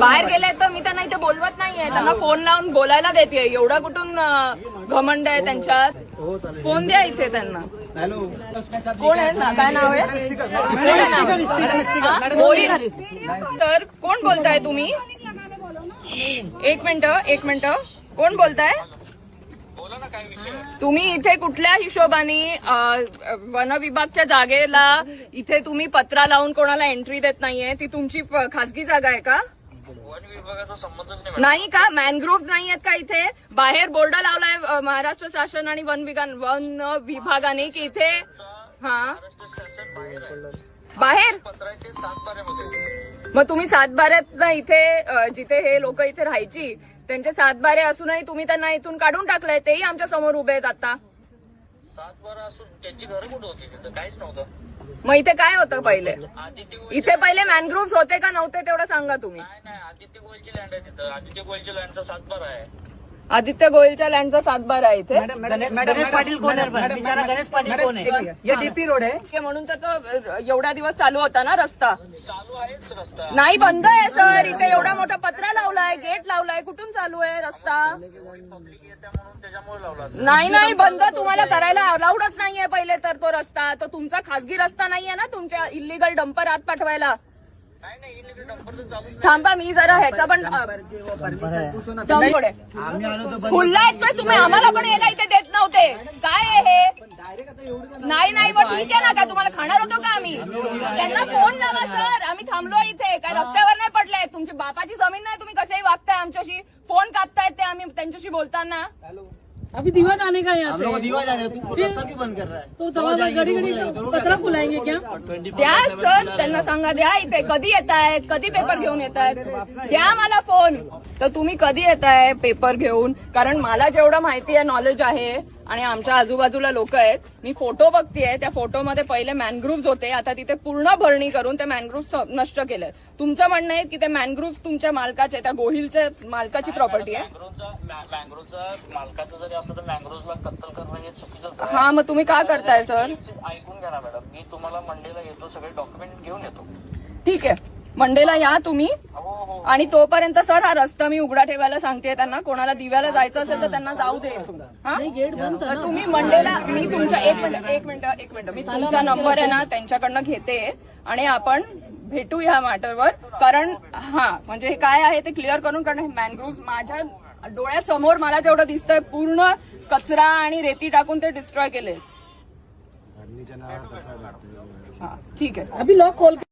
बाहेर गेले तर मी त्यांना इथे बोलवत नाहीये, त्यांना फोन लावून बोलायला देते. एवढा कुठून घमंड आहे त्यांच्यात? फोन द्या इथे त्यांना. कोण आहे ना, काय नाव आहे? तर कोण बोलताय तुम्ही? एक मिनिट कोण बोलताय तुम्ही? इथे कुठल्या हिशोबाने वन विभागच्या जागेला इथे तुम्ही पत्रा लावून कोणाला एंट्री देत नाहीये? ती तुमची खासगी जागा आहे का? वन विभागाचा संबंध नाही का? मॅनग्रोव्ह नाही आहेत का इथे? बाहेर बोर्ड लावलाय महाराष्ट्र शासन आणि वन विभागाने की इथे बाहेर पत्राचे 7 बाऱ्यामध्ये. मग तुम्ही 7 बाऱ्यात इथे जिथे हे लोक इथे राहायची त्यांचे 7 बारे असूनही तुम्ही त्यांना इथून काढून टाकलंय. तेही आमच्या समोर उभे आहेत आता. 7 बारा असून त्यांची घरं कुठं होती? तिथं काहीच नव्हतं. मग इथे काय होतं पहिले? आदित्य इथे पहिले मॅनग्रोव्ह होते का नव्हते तेवढं सांगा तुम्ही. नाही आदित्य गोयलची लँड आहे तिथं. आदित्य गोयलच्या लँडचा 7 बारा आहे. आदित्य गोयलच्या लँडचा 7 बारा आहे इथे. गणेश पाटील कोण आहे? बिचारा गणेश पाटील कोण आहे? ये डीपी रोड आहे म्हणून तर तो एवढ्या दिवस चालू होता ना रस्ता. चालू आहेच रस्ता. नाही बंद आहे सर. इथे एवढा मोठा पत्रा लावलाय, गेट लावलाय. कुठून चालू आहे रस्ता? पब्लिक येत्या म्हणून त्याच्यामुळे लावला असेल. नाही बंद तुम्हाला करायला अलाउडच नाहीये पहिले तर तो रस्ता. तो तुमचा खासगी रस्ता नाहीये ना तुमच्या इल्लीगल डंपर आत पाठवायला. नाही इलिगल डंपर तर चालूच नाही. थांबा मी जरा ह्याचा पण खुल्ला येतोय. तुम्ही आम्हाला पण यायला इथे देत नव्हते. काय आहे हे? नाही पण ठीक आहे ना. काय तुम्हाला खाणार होतो का आम्ही? त्यांना फोन लावा सर. आम्ही थांबलो इथे. काय रस्त्यावर नाही पडले. तुमची बापाची जमीन नाही. तुम्ही कशाही वागताय आमच्याशी. फोन कापतायत ते आम्ही त्यांच्याशी बोलताना. अभी दीवा जाने का यहाँ से दीवा जाने तू रास्ता क्यों बंद कर रहा है? तो घड़ी पत्रा फुलाएंगे क्या? द्या सर. त्यांना सांगा द्या इथे. कधी येत आहेत? कधी पेपर घेऊन येत आहेत? द्या मला फोन. तर तुम्ही कधी येताय पेपर घेऊन? कारण मला जेवढं माहिती आहे, नॉलेज आहे आणि आमच्या आजूबाजूला लोक आहेत. मी फोटो बघतीये. त्या फोटोमध्ये पहिले मॅनग्रोव्ह होते. आता तिथे पूर्ण भरणी करून ते मॅनग्रोव्ह नष्ट केले. तुमचं म्हणणं आहे की ते मॅनग्रोव्ह तुमच्या मालकाचे, त्या गोहिलच्या मालकाची प्रॉपर्टी आहे. मँग्रोव्हचा मालकाचं जरी असलं तर मँग्रोव्हला कत्तल करणं हे चुकीचंच आहे. हा मग तुम्ही का करताय सर? ऐकून घ्या ना मॅडम. मी तुम्हाला मंडेला येतो. सगळे डॉक्युमेंट घेऊन येतो. ठीक आहे. मंडेला या तुम्ही. आणि तोपर्यंत सर हा रस्ता मी उघडा ठेवायला सांगते त्यांना. कोणाला दिव्याला जायचं असेल तर त्यांना जाऊ दे. गेट बंद तर तुम्ही मंडेला मी तुमच्या एक मिनिट मी तुमचा नंबर आहे ना त्यांच्याकडनं घेते आणि आपण भेटू ह्या मॅटरवर. कारण म्हणजे हे काय आहे ते क्लिअर करून. कारण मॅनग्रोव्ह माझ्या डोळ्यासमोर मला जेवढं दिसतंय पूर्ण कचरा आणि रेती टाकून ते डिस्ट्रॉय केले. ठीक आहे. अभी लॉक खोल के